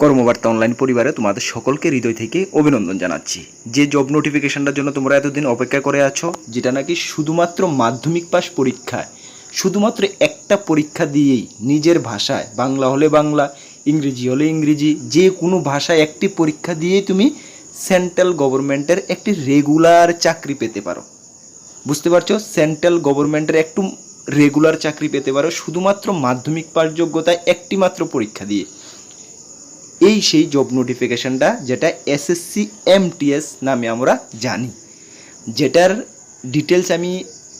কর্মবার্তা online পরিবারে তোমাদের সকলকে হৃদয় থেকে অভিনন্দন জানাচ্ছি। যে জব নোটিফিকেশনটার জন্য তোমরা এতদিন অপেক্ষা করে আছো, যেটা নাকি শুধুমাত্র মাধ্যমিক পাস পরীক্ষায় শুধুমাত্র একটা পরীক্ষা দিয়েই নিজের ভাষায়, বাংলা হলে বাংলা, ইংরেজি হলে ইংরেজি, যে কোনো ভাষায় একটি পরীক্ষা দিয়েই তুমি সেন্ট্রাল গভর্নমেন্টের একটি রেগুলার চাকরি পেতে পারো। বুঝতে পারছো? সেন্ট্রাল গভর্নমেন্টের একটু রেগুলার চাকরি পেতে পারো শুধুমাত্র মাধ্যমিক পাস যোগ্যতায় একটি মাত্র পরীক্ষা দিয়ে। এই সেই জব নোটিফিকেশনটা যেটা এসএসসি এমটিএস নামে আমরা জানি, যেটার ডিটেলস আমি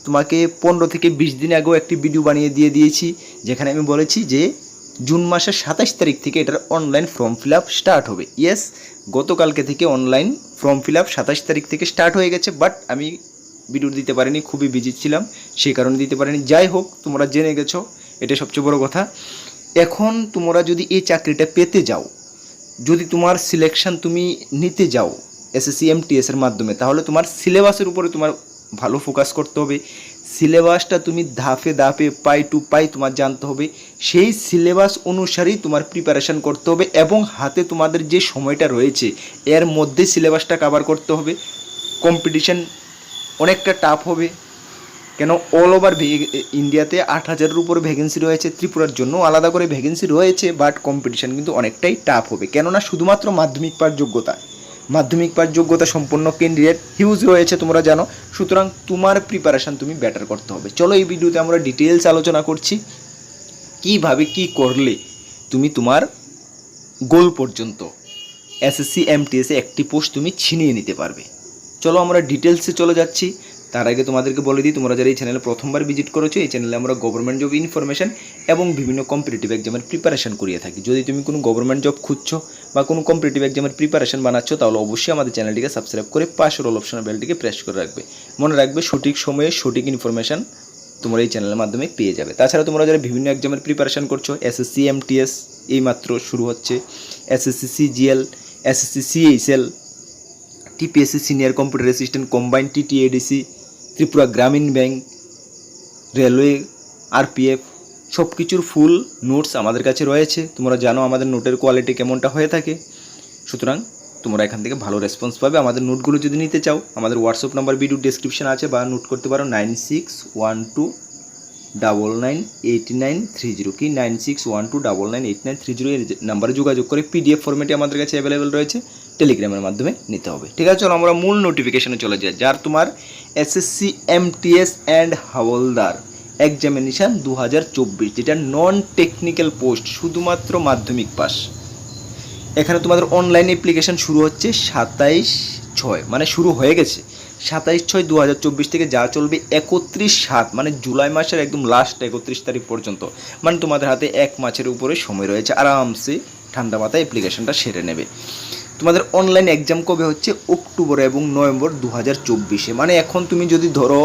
তোমাকে 15 থেকে 20 দিন আগেও একটি ভিডিও বানিয়ে দিয়েছি, যেখানে আমি বলেছি যে জুন মাসের 27 তারিখ থেকে এটার online form fill up start হবে। ইয়েস, গতকালকে থেকে অনলাইন ফর্ম ফিল আপ 27 তারিখ থেকে স্টার্ট হয়ে গেছে, বাট আমি ভিডিও দিতে পারিনি, খুবই বিজি ছিলাম, সেই কারণে দিতে পারিনি। যাই হোক, তোমরা জেনে গেছো, এটা সবচেয়ে বড় কথা। এখন তোমরা যদি এই চাকরিটা পেতে যাও, যদি তোমার সিলেকশন তুমি নিতে যাও এসএসসি এমটিএস এর মাধ্যমে, তাহলে তোমার সিলেবাসের উপরে তোমার ভালো ফোকাস করতে হবে। সিলেবাসটা তুমি ধাপে ধাপে পাই টু পাই তোমার জানতে হবে, সেই সিলেবাস অনুসারেই তোমার প্রিপারেশান করতে হবে, এবং হাতে তোমাদের যে সময়টা রয়েছে এর মধ্যে সিলেবাসটা কভার করতে হবে। কম্পিটিশান অনেকটা টাফ হবে, কেন অল ওভার ইন্ডিয়াতে 8,000-এর উপরে ভ্যাকেন্সি রয়েছে, ত্রিপুরার জন্য আলাদা করে ভ্যাকেন্সি রয়েছে, বাট কম্পিটিশান কিন্তু অনেকটাই টাফ হবে, কেননা শুধুমাত্র মাধ্যমিক পাস যোগ্যতা সম্পন্ন ক্যান্ডিডেট হিউজ রয়েছে, তোমরা জানো। সুতরাং তোমার প্রিপারেশান তুমি বেটার করতে হবে। চলো, এই ভিডিওতে আমরা ডিটেলস আলোচনা করছি কীভাবে কী করলে তুমি তোমার গোল পর্যন্ত এসএসসি এমটিএসে একটি পোস্ট তুমি ছিনিয়ে নিতে পারবে। চলো আমরা ডিটেলসে চলে যাচ্ছি। তার আগে তোমাদেরকে বলে দিই, তোমরা যারা এই চ্যানেলে প্রথমবার ভিজিট করেছো, এই চ্যানেলে আমরা গভর্নমেন্ট জব ইনফরমেশন এবং বিভিন্ন কম্পিটিটিভ এক্সামের প্রিপারেশন করিয়ে থাকি। যদি তুমি কোনো গভর্নমেন্ট জব খুঁজছো বা কোনো কম্পিটিটিভ এক্সামের প্রিপারেশন বানাচ্ছো, তাহলে অবশ্যই আমাদের চ্যানেলটিকে সাবস্ক্রাইব করে পাশের অল অপশন বেলটিকে প্রেস করে রাখবে। মনে রাখবে, সঠিক সময়ে সঠিক ইনফরমেশন তোমরা এই চ্যানেলের মাধ্যমে পেয়ে যাবে। তাছাড়া তোমরা যারা বিভিন্ন এক্সামের প্রিপারেশন করছো, এসএসসি এমটিএস এইমাত্র শুরু হচ্ছে, SSC CGL, SSC CHL, TPSC senior computer assistant combined, TTADC, Tripura Gramin bank, railway, RPF, সব কিছুর ফুল নোটস আমাদের কাছে রয়েছে। তোমরা জানো আমাদের নোটের কোয়ালিটি কেমনটা হয়ে থাকে, সুতরাং তোমরা এখান থেকে ভালো রেসপন্স পাবে। আমাদের নোটগুলো যদি নিতে চাও, আমাদের হোয়াটসঅ্যাপ নাম্বার ভিডিও ডেসক্রিপশন আছে, বা নোট করতে পারো 9612998930, কি 9612998930 এই নাম্বারে যোগাযোগ করে পিডিএফ ফরম্যাটে আমাদের কাছে অ্যাভেলেবেল রয়েছে, টেলিগ্রামের মাধ্যমে নিতে হবে। ঠিক আছে, চলো আমরা মূল নোটিফিকেশনে চলে যাই, যার তোমার SSC MTS and Howlader examination 2024, যেটা নন টেকনিক্যাল পোস্ট, শুধুমাত্র মাধ্যমিক পাস। এখানে তোমাদের অনলাইন অ্যাপ্লিকেশান শুরু হচ্ছে 27/6, মানে শুরু হয়ে গেছে 27/6/2024 থেকে, যা চলবে 31/7, মানে জুলাই মাসের একদম লাস্ট 31 তারিখ পর্যন্ত। মানে তোমাদের হাতে 1 মাসের উপরে সময় রয়েছে, আরামসে ঠান্ডা মাথায় অ্যাপ্লিকেশানটা সেরে নেবে। তোমাদের অনলাইন এক্সাম কবে হচ্ছে? অক্টোবর এবং নভেম্বর 2024-এ। মানে এখন তুমি যদি ধরো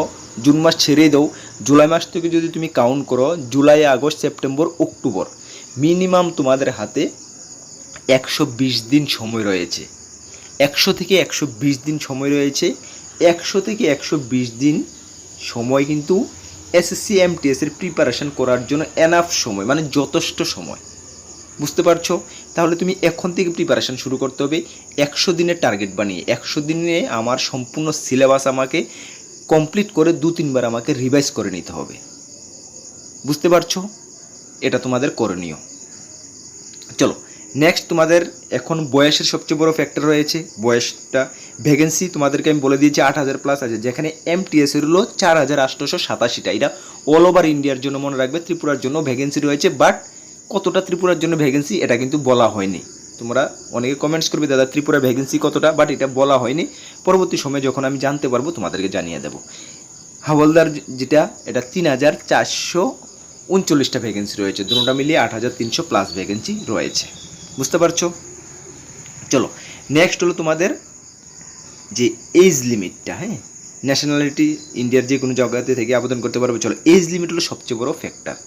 জুন মাস ছেড়ে দাও, জুলাই মাস থেকে যদি তুমি কাউন্ট করো, July, August, September, October, minimum তোমাদের হাতে 120 দিন সময় রয়েছে। 100 থেকে 120 দিন সময় রয়েছে। 100 থেকে 120 দিন সময় কিন্তু এসএসসি এমটিএসের প্রিপারেশন করার জন্য এনাফ সময়, মানে যথেষ্ট সময়। বুঝতে পারছো? তাহলে তুমি এখন থেকে প্রিপারেশান শুরু করতে হবে 100 দিনের টার্গেট বানিয়ে। 100 দিনে আমার সম্পূর্ণ সিলেবাস আমাকে কমপ্লিট করে 2-3 বার আমাকে রিভাইজ করে নিতে হবে। বুঝতে পারছো? এটা তোমাদের করণীয়। চলো নেক্সট, তোমাদের এখন বয়সের সবচেয়ে বড় ফ্যাক্টর রয়েছে, বয়সটা। ভ্যাকেন্সি তোমাদেরকে আমি বলে দিয়েছি 8,000 প্লাস আছে, যেখানে এমটিএসের হলো 4,887টা। এটা অল ওভার ইন্ডিয়ার জন্য, মনে রাখবে। ত্রিপুরার জন্য ভ্যাকেন্সি রয়েছে, বাট কতটা ত্রিপুরার জন্য ভ্যাকেন্সি এটা কিন্তু বলা হয়নি। তোমরা অনেকে কমেন্টস করবে, দাদা ত্রিপুরা ভ্যাকেন্সি কতটা, বাট এটা বলা হয়নি। পরবর্তী সময়ে যখন আমি জানতে পারবো তোমাদেরকে জানিয়ে দেবো। হাওলদার যেটা, এটা 3,439টা ভ্যাকেন্সি রয়েছে, দুটোটা মিলিয়ে 8,300 প্লাস ভ্যাকেন্সি রয়েছে। বুঝতে পারছো? চলো নেক্সট হলো তোমাদের যে এজ লিমিটটা। হ্যাঁ, ন্যাশনালিটি ইন্ডিয়ার যে কোনো জায়গাতে থেকে আবেদন করতে পারবে। চলো, এজ লিমিট হলো সবচেয়ে বড় ফ্যাক্টর।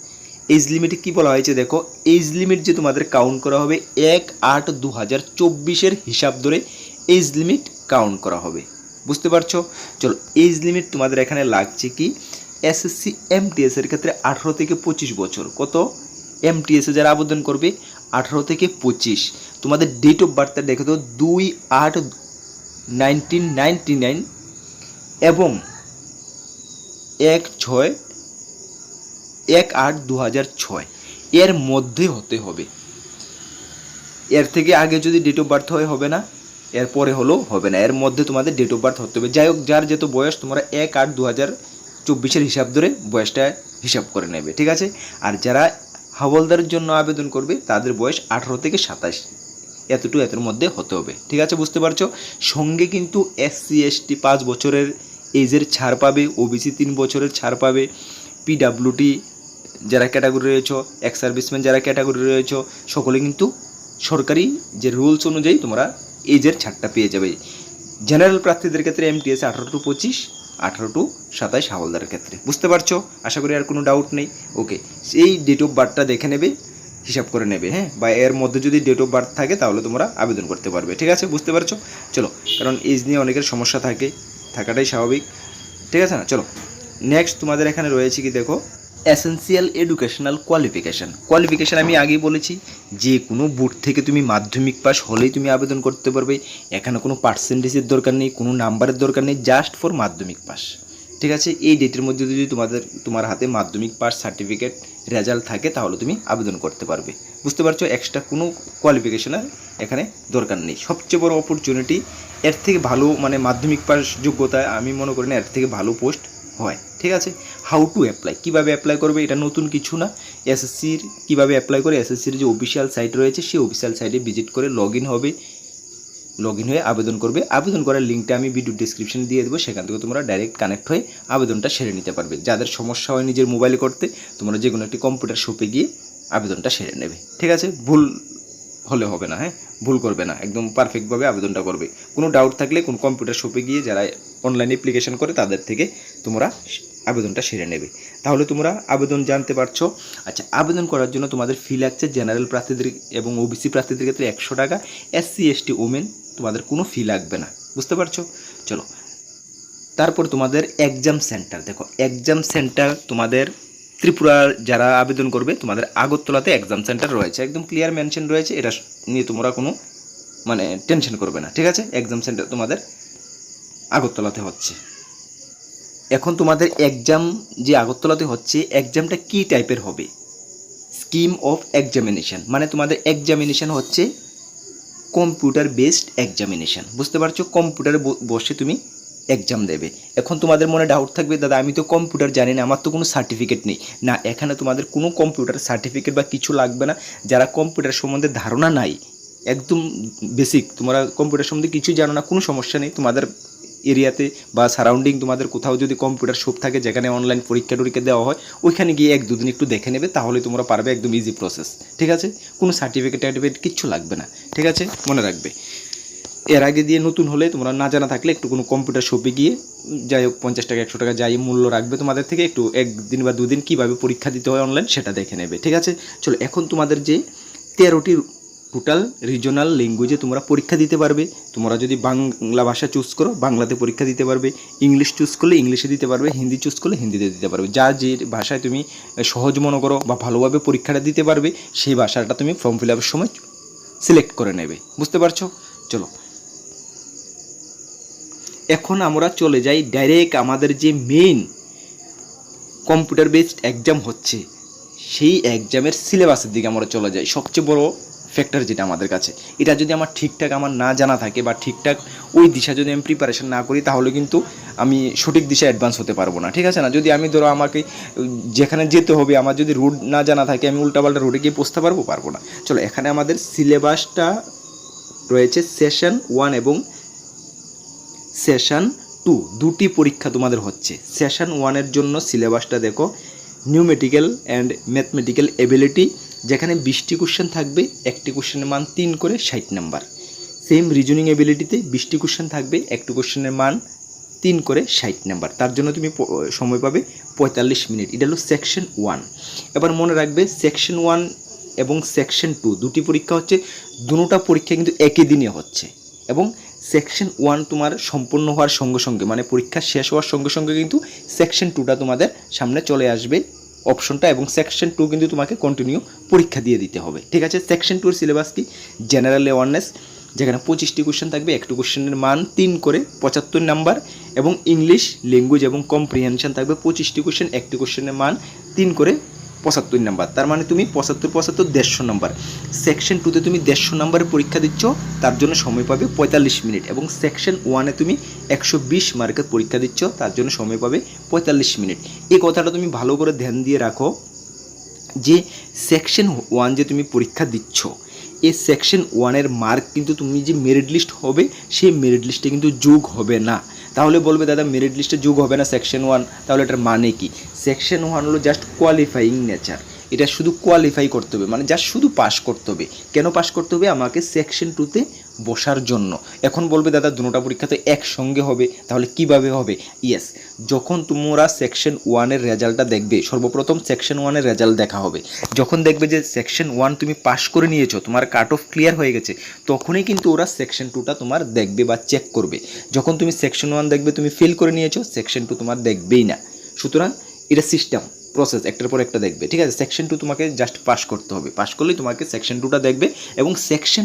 এজ লিমিটে কী বলা হয়েছে দেখো, এজ লিমিট যে তোমাদের কাউন্ট করা হবে 1/8/2024 হিসাব ধরে এজ লিমিট কাউন্ট করা হবে। বুঝতে পারছো? চলো, এজ লিমিট তোমাদের এখানে লাগছে কি, এসএসসি এমটিএসের ক্ষেত্রে 18 থেকে 25 বছর। কত? এমটিএসে যারা আবেদন করবে 18 থেকে 25। তোমাদের ডেট অফ বার্থটা দেখে তো 2/8/1999 এবং 1/8/2006 এর মধ্যে হতে হবে। এর থেকে আগে যদি ডেট অফ বার্থ হয় হবে না, এর পরে হলেও হবে না, এর মধ্যে তোমাদের ডেট অফ বার্থ হতে হবে। যাই হোক, যার যত বয়স তোমরা 1/8/2024 হিসাব ধরে বয়সটা হিসাব করে নেবে, ঠিক আছে। আর যারা হাওলদারের জন্য আবেদন করবে তাদের বয়স 18 থেকে 27 এর মধ্যে হতে হবে, ঠিক আছে, বুঝতে পারছো। সঙ্গে কিন্তু SC ST 5 বছরের এজের ছাড় পাবে, OBC 3 বছরের ছাড় পাবে, PWD যারা ক্যাটাগরি রয়েছে, এক্স সার্ভিসম্যান যারা ক্যাটাগরি রয়েছে, সকলে কিন্তু সরকারি যে রুলস অনুযায়ী তোমরা এজের ছাড়টা পেয়ে যাবে। জেনারেল প্রার্থীদের ক্ষেত্রে MTS 18 to 25, 18 to 27 হাওলদারের ক্ষেত্রে, বুঝতে পারছো। আশা করি আর কোনো ডাউট নেই। ওকে, সেই ডেট অফ বার্থটা দেখে নেবে, হিসাব করে নেবে, হ্যাঁ, বা এর মধ্যে যদি ডেট অফ বার্থ থাকে তাহলে তোমরা আবেদন করতে পারবে, ঠিক আছে, বুঝতে পারছো। চলো, কারণ এজ নিয়ে অনেকের সমস্যা থাকাটাই স্বাভাবিক, ঠিক আছে না। চলো নেক্সট তোমাদের এখানে রয়েছে কি দেখো, এসেনশিয়াল এডুকেশনাল কোয়ালিফিকেশান আমি আগেই বলেছি, যে কোনো বোর্ড থেকে তুমি মাধ্যমিক পাস হলেই তুমি আবেদন করতে পারবে। এখানে কোনো পার্সেন্টেজের দরকার নেই, কোনো নাম্বারের দরকার নেই, জাস্ট ফর মাধ্যমিক পাস, ঠিক আছে। এই ডেটের মধ্যে যদি তোমার হাতে মাধ্যমিক পাস সার্টিফিকেট রেজাল্ট থাকে তাহলে তুমি আবেদন করতে পারবে, বুঝতে পারছো। এক্সট্রা কোনো কোয়ালিফিকেশনের এখানে দরকার নেই। সবচেয়ে বড় অপরচুনিটি, এর থেকে ভালো মানে মাধ্যমিক পাস যোগ্যতায় আমি মনে করি না এর থেকে ভালো পোস্ট হয়, ঠিক আছে। হাউ টু অ্যাপ্লাই, কীভাবে অ্যাপ্লাই করবে, এটা নতুন কিছু না। SSCর কীভাবে অ্যাপ্লাই করে, SSCর যে অফিসিয়াল সাইট রয়েছে সেই অফিসিয়াল সাইটে ভিজিট করে লগ ইন হয়ে আবেদন করবে। আবেদন করার লিঙ্কটা আমি ভিডিও ডিসক্রিপশনে দিয়ে দেবো, সেখান থেকে তোমরা ডাইরেক্ট কানেক্ট হয়ে আবেদনটা সেরে নিতে পারবে। যাদের সমস্যা হয় নিজের মোবাইলে করতে, তোমরা যে কোনো একটি কম্পিউটার শপে গিয়ে আবেদনটা সেরে নেবে, ঠিক আছে। ভুল হলে হবে না, হ্যাঁ, ভুল করবে না, একদম পারফেক্টভাবে আবেদনটা করবে। কোনো ডাউট থাকলে কোন কম্পিউটার শপে গিয়ে যারা অনলাইন অ্যাপ্লিকেশন করে তাদের থেকে তোমরা আবেদনটা সেরে নেবে, তাহলে তোমরা আবেদন জানতে পারছো। আচ্ছা, আবেদন করার জন্য তোমাদের ফি লাগছে জেনারেল প্রার্থীদের এবং OBC প্রার্থীদের ক্ষেত্রে 100 টাকা, SC ST ওমেন তোমাদের কোনো ফি লাগবে না, বুঝতে পারছো। চলো, তারপর তোমাদের এক্সাম সেন্টার দেখো, এক্সাম সেন্টার তোমাদের ত্রিপুরার যারা আবেদন করবে তোমাদের আগরতলাতে এক্সাম সেন্টার রয়েছে, একদম ক্লিয়ার মেনশন রয়েছে, এটা নিয়ে তোমরা কোনো মানে টেনশন করবে না, ঠিক আছে। এক্সাম সেন্টার তোমাদের আগরতলাতে হচ্ছে। এখন তোমাদের এক্সাম যে আগরতলাতে হচ্ছে, এক্সামটা কী টাইপের হবে, স্কিম অফ এক্সামিনেশন, মানে তোমাদের এক্সামিনেশন হচ্ছে কম্পিউটার বেসড এক্সামিনেশন, বুঝতে পারছো। কম্পিউটারে বসে তুমি এক্সাম দেবে। এখন তোমাদের মনে ডাউট থাকবে, দাদা আমি তো কম্পিউটার জানি না, আমার তো কোনো সার্টিফিকেট নেই। না, এখানে তোমাদের কোনো কম্পিউটার সার্টিফিকেট বা কিছু লাগবে না। যারা কম্পিউটার সম্বন্ধে ধারণা নাই, একদম বেসিক, তোমরা কম্পিউটার সম্বন্ধে কিছুই জানো না, কোনো সমস্যা নেই। তোমাদের এরিয়াতে বা সারাউন্ডিং তোমাদের কোথাও যদি কম্পিউটার শপ থাকে যেখানে অনলাইন পরীক্ষা দেওয়া হয়, ওইখানে গিয়ে 1-2 দিন একটু দেখে নেবে, তাহলে তোমরা পারবে, একদম ইজি প্রসেস, ঠিক আছে। কোনো সার্টিফিকেট কিচ্ছু লাগবে না, ঠিক আছে, মনে রাখবে। এর আগে দিয়ে নতুন হলে তোমরা না জানা থাকলে একটু কোনো কম্পিউটার শপে গিয়ে, যাই হোক 50 টাকা 100 টাকা যাই মূল্য রাখবে তোমাদের থেকে, একটু 1 দিন বা 2 দিন কীভাবে পরীক্ষা দিতে হয় অনলাইন সেটা দেখে নেবে, ঠিক আছে। চলো, এখন তোমাদের যে 13টি টোটাল রিজনাল ল্যাঙ্গুয়েজে তোমরা পরীক্ষা দিতে পারবে। তোমরা যদি বাংলা ভাষা চুজ করো বাংলাতে পরীক্ষা দিতে পারবে, ইংলিশ চুজ করলে ইংলিশে দিতে পারবে, হিন্দি চুজ করলে হিন্দিতে দিতে পারবে। যা যে ভাষায় তুমি সহজ মনে করো বা ভালোভাবে পরীক্ষাটা দিতে পারবে, সেই ভাষাটা তুমি ফর্ম ফিল আপের সময় সিলেক্ট করে নেবে, বুঝতে পারছো। চলো, এখন আমরা চলে যাই ডাইরেক্ট আমাদের যে মেইন কম্পিউটার বেসড এক্সাম হচ্ছে সেই এক্সামের সিলেবাসের দিকে আমরা চলে যাই। সবচেয়ে বড় ফ্যাক্টর যেটা আমাদের কাছে, এটা যদি আমার ঠিকঠাক আমার না জানা থাকে বা ঠিকঠাক ওই দিশা যদি আমি প্রিপারেশন না করি, তাহলে কিন্তু আমি সঠিক দিশায় অ্যাডভান্স হতে পারবো না, ঠিক আছে না। যদি আমি ধরো আমাকে যেখানে যেতে হবে আমার যদি রুট না জানা থাকে, আমি উল্টাপাল্টা রুটে গিয়ে পৌঁছতে পারবো না। চলো, এখানে আমাদের সিলেবাসটা রয়েছে সেশন 1 এবং সেশন 2, দুটি পরীক্ষা তোমাদের হচ্ছে। সেশন 1-এর জন্য সিলেবাসটা দেখো, নিউমেটিক্যাল অ্যান্ড ম্যাথমেটিক্যাল এবিলিটি, যেখানে 20টি কোশ্চেন থাকবে, একটি কোশ্চেনের মান 3 করে 60 নাম্বার। সেম রিজনিং এবিলিটিতে 20টি কোশ্চেন থাকবে, একটি কোশ্চেনের মান 3 করে 60 নাম্বার। তার জন্য তুমি সময় পাবে 45 মিনিট। এটা হলো সেকশন 1। এবার মনে রাখবে সেকশন 1 এবং সেকশন 2 দুটি পরীক্ষা হচ্ছে, দুটোটা পরীক্ষা কিন্তু একই দিনে হচ্ছে। এবং সেকশন 1 তোমার সম্পূর্ণ হওয়ার সঙ্গে সঙ্গে, মানে পরীক্ষা শেষ হওয়ার সঙ্গে সঙ্গে কিন্তু সেকশন 2টা তোমাদের সামনে চলে আসবে অপশনটা, এবং সেকশন 2 কিন্তু তোমাকে কন্টিনিউ পরীক্ষা দিয়ে দিতে হবে। ঠিক আছে, সেকশন 2 এর সিলেবাস কি? জেনারেল অ্যাওয়ারনেস, যেখানে 25টি কোশ্চেন থাকবে, একটি কোশ্চেনের মান 3 করে 75 নাম্বার, এবং ইংলিশ ল্যাঙ্গুয়েজ এবং কম্প্রিহেনশন থাকবে 25টি কোশ্চেন, একটি কোশ্চেনের মান 3 করে 75 নাম্বার। তার মানে তুমি 75 150 নাম্বার। সেকশন 2তে তুমি 150 নাম্বারের পরীক্ষা দিচ্ছ, তার জন্য সময় পাবে 45 মিনিট, এবং সেকশন 1-এ তুমি 120 মার্কের পরীক্ষা দিচ্ছ, তার জন্য সময় পাবে 45 মিনিট। এই কথাটা তুমি ভালো করে ধ্যান দিয়ে রাখো যে সেকশন 1 যে তুমি পরীক্ষা দিচ্ছ, এই সেকশন 1-এর মার্ক কিন্তু তুমি যে মেরিট লিস্ট হবে, সেই মেরিট লিস্টে কিন্তু যোগ হবে না। তাহলে বলবে দাদা মেরিট লিস্টে যোগ হবে না সেকশন 1, তাহলে এটার মানে কি? সেকশন 1 হলো জাস্ট কোয়ালিফাইং নেচার, এটা শুধু কোয়ালিফাই করতে হবে, মানে জাস্ট শুধু পাস করতে হবে। কেন পাস করতে হবে? আমাকে সেকশন 2-তে বসার জন্য। এখন বলবে দাদা দুটোটা পরীক্ষা তো একসঙ্গে হবে, তাহলে কিভাবে হবে? ইয়েস, যখন তোমরা সেকশন 1-এর রেজাল্টটা দেখবে, সর্বপ্রথম সেকশন 1-এর রেজাল্ট দেখা হবে। যখন দেখবে যে সেকশন 1 তুমি পাস করে নিয়েছো, তোমার কাট অফ ক্লিয়ার হয়ে গেছে, তখনই কিন্তু ওরা সেকশন 2টা তোমার দেখবে বা চেক করবে। যখন তুমি সেকশন 1 দেখবে তুমি ফেল করে নিয়েছো, সেকশন 2 তোমার দেখবেই না। সুতরাং এটা সিস্টেম, প্রসেস, একটার পর একটা দেখবে। ঠিক আছে, সেকশন 2 তোমাকে জাস্ট পাস করতে হবে, পাস করলেই তোমাকে সেকশন 2টা দেখবে, এবং সেকশন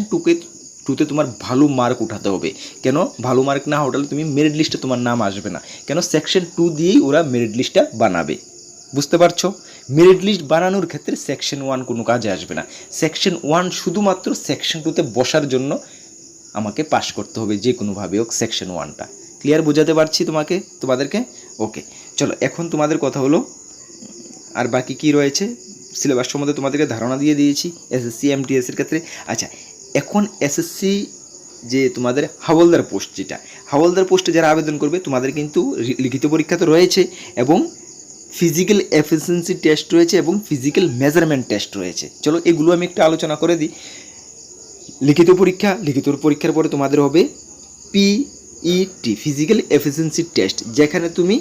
2তে তোমার ভালো মার্ক উঠাতে হবে। কেন ভালো মার্ক না উঠালে তুমি মেরিট লিস্টে তোমার নাম আসবে না। কেন সেকশন 2 দিয়েই ওরা মেরিট লিস্টটা বানাবে, বুঝতে পারছো? মেরিট লিস্ট বানানোর ক্ষেত্রে সেকশন 1 কোনো কাজে আসবে না। সেকশন 1 শুধুমাত্র সেকশন 2তে বসার জন্য আমাকে পাস করতে হবে যে কোনোভাবে হোক সেকশন 1টা। ক্লিয়ার বোঝাতে পারছি তোমাদেরকে? ওকে, চলো এখন তোমাদের কথা হলো আর বাকি কি রয়েছে সিলেবাস সম্বন্ধে তোমাদেরকে ধারণা দিয়ে দিয়েছি এসএসসি এমটিএসের ক্ষেত্রে। আচ্ছা, এখন এসএসসি যে তোমাদের হাওলদার পোস্ট, যেটা হাওলদার পোস্টে যারা আবেদন করবে, তোমাদের কিন্তু লিখিত পরীক্ষা তো রয়েছে, এবং ফিজিক্যাল এফিসিয়েন্সি টেস্ট রয়েছে, এবং ফিজিক্যাল মেজারমেন্ট টেস্ট রয়েছে। চলো এগুলো আমি একটু আলোচনা করে দিই। লিখিত পরীক্ষার পরে তোমাদের হবে পিইটি, ফিজিক্যাল এফিসিয়েন্সি টেস্ট, যেখানে তুমি,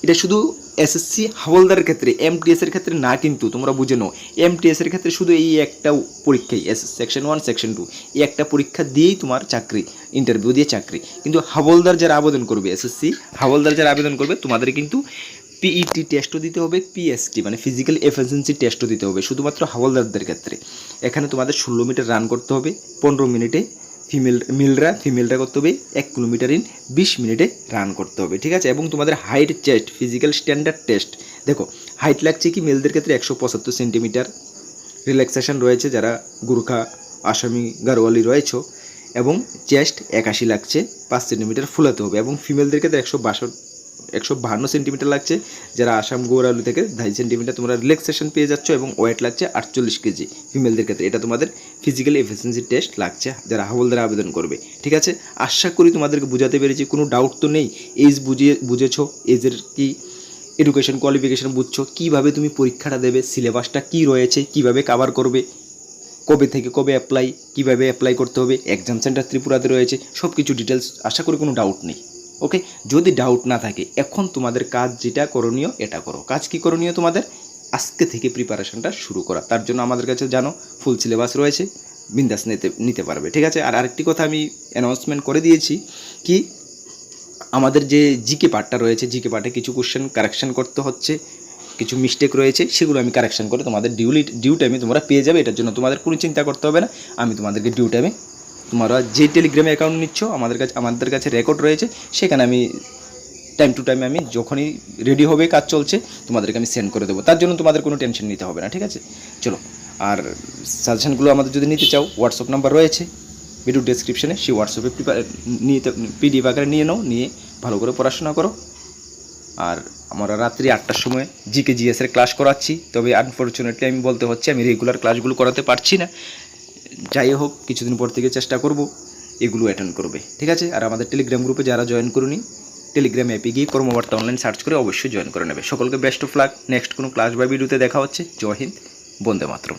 এটা শুধু এসএসসি হাওলদারের ক্ষেত্রে, এমটিএসের ক্ষেত্রে না, কিন্তু তোমরা বুঝে নাও এমটিএসের ক্ষেত্রে শুধু এই একটা পরীক্ষাই, সেকশন 1 সেকশন 2 এই একটা পরীক্ষা দিয়েই তোমার চাকরি, ইন্টারভিউ দিয়ে চাকরি। কিন্তু হাওলদার যারা আবেদন করবে, এসএসসি হাওলদার যারা আবেদন করবে, তোমাদের কিন্তু পিইটি টেস্টও দিতে হবে, পিএসটি মানে ফিজিক্যাল এফিসিয়েন্সি টেস্টও দিতে হবে, শুধুমাত্র হাওলদারদের ক্ষেত্রে। এখানে তোমাদের 16 মিটার রান করতে হবে 15 মিনিটে, ফিমেলরা করতে হবে 1 কিলোমিটার ইন 20 মিনিটে রান করতে হবে। ঠিক আছে, এবং তোমাদের height, chest, physical standard test, দেখো হাইট লাগছে কি মেলদের ক্ষেত্রে 175 সেন্টিমিটার, রিল্যাক্সেশন রয়েছে যারা গুর্খা, আসামি, গারোয়ালি রয়েছে, এবং চেস্ট 81 লাগছে, 5 সেন্টিমিটার ফুলাতে হবে, এবং ফিমেলদের ক্ষেত্রে 152 সেন্টিমিটার লাগছে, যারা আসাম গৌরালু থেকে 2.5 সেন্টিমিটার তোমরা রিল্যাক্সেশন পেয়ে যাচ্ছ, এবং ওয়েট লাগছে 48 কেজি ফিমেলদের ক্ষেত্রে। এটা তোমাদের ফিজিক্যাল এফিসিয়েন্সি টেস্ট লাগছে যারা হাওলদারে আবেদন করবে। ঠিক আছে, আশা করি তোমাদেরকে বোঝাতে পেরেছি, কোনো ডাউট তো নেই। এজ বুঝেছো, এজের কি এডুকেশন কোয়ালিফিকেশন বুঝছো, কীভাবে তুমি পরীক্ষাটা দেবে, সিলেবাসটা কী রয়েছে, কীভাবে কভার করবে, কবে থেকে কবে অ্যাপ্লাই, কীভাবে অ্যাপ্লাই করতে হবে, এক্সাম সেন্টার ত্রিপুরাতে রয়েছে, সব কিছু ডিটেলস, আশা করি কোনো ডাউট নেই। ওকে, যদি ডাউট না থাকে, এখন তোমাদের কাজ যেটা করণীয় এটা করো। কাজ কি করণীয়? তোমাদের আজকে থেকে প্রিপারেশনটা শুরু করা। তার জন্য আমাদের কাছে জানো ফুল সিলেবাস রয়েছে, বিন্দাস নিতে পারবে। ঠিক আছে, আর আরেকটি কথা আমি অ্যানাউন্সমেন্ট করে দিয়েছি কি, আমাদের যে জিকে পার্টটা রয়েছে, জিকে পার্টে কিছু কোশ্চেন কারেকশন করতে হচ্ছে, কিছু মিস্টেক রয়েছে, সেগুলো আমি কারেকশন করে তোমাদের ডিউ টাইমে তোমরা পেয়ে যাবে। এটার জন্য তোমাদের কোনো চিন্তা করতে হবে না, আমি তোমাদেরকে ডিউ টাইমে, তোমরা যে টেলিগ্রামে অ্যাকাউন্ট নিচ্ছ আমাদের কাছে রেকর্ড রয়েছে, সেখানে আমি টাইম টু টাইম আমি যখনই রেডি হবে, কাজ চলছে, তোমাদেরকে আমি সেন্ড করে দেবো। তার জন্য তোমাদের কোনো টেনশন নিতে হবে না। ঠিক আছে, চলো, আর সাজেশনগুলো আমাদের যদি নিতে চাও, হোয়াটসঅ্যাপ নাম্বার রয়েছে ভিডিও ডেসক্রিপশনে, সেই হোয়াটসঅ্যাপে পিডিএফ আকারে নিয়ে নাও, নিয়ে ভালো করে পড়াশোনা করো। আর আমরা রাত্রি 8টার সময় জিকে জিএসের ক্লাস করাচ্ছি, তবে আনফর্চুনেটলি আমি বলতে হচ্ছে আমি রেগুলার ক্লাসগুলো করাতে পারছি না। যাই হোক, কিছুদিন পর থেকে চেষ্টা করব এগুলো অ্যাটেন্ড করবে। ঠিক আছে, আর আমাদের টেলিগ্রাম গ্রুপে যারা জয়েন করুনি, টেলিগ্রাম অ্যাপে গিয়ে কর্মবার্তা অনলাইন সার্চ করে অবশ্যই জয়েন করে নেবে। সকলকে বেস্ট অফ লাক। নেক্সট কোনো ক্লাস বা ভিডিওতে দেখা হচ্ছে। জয় হিন্দ, বন্দে মাতরম।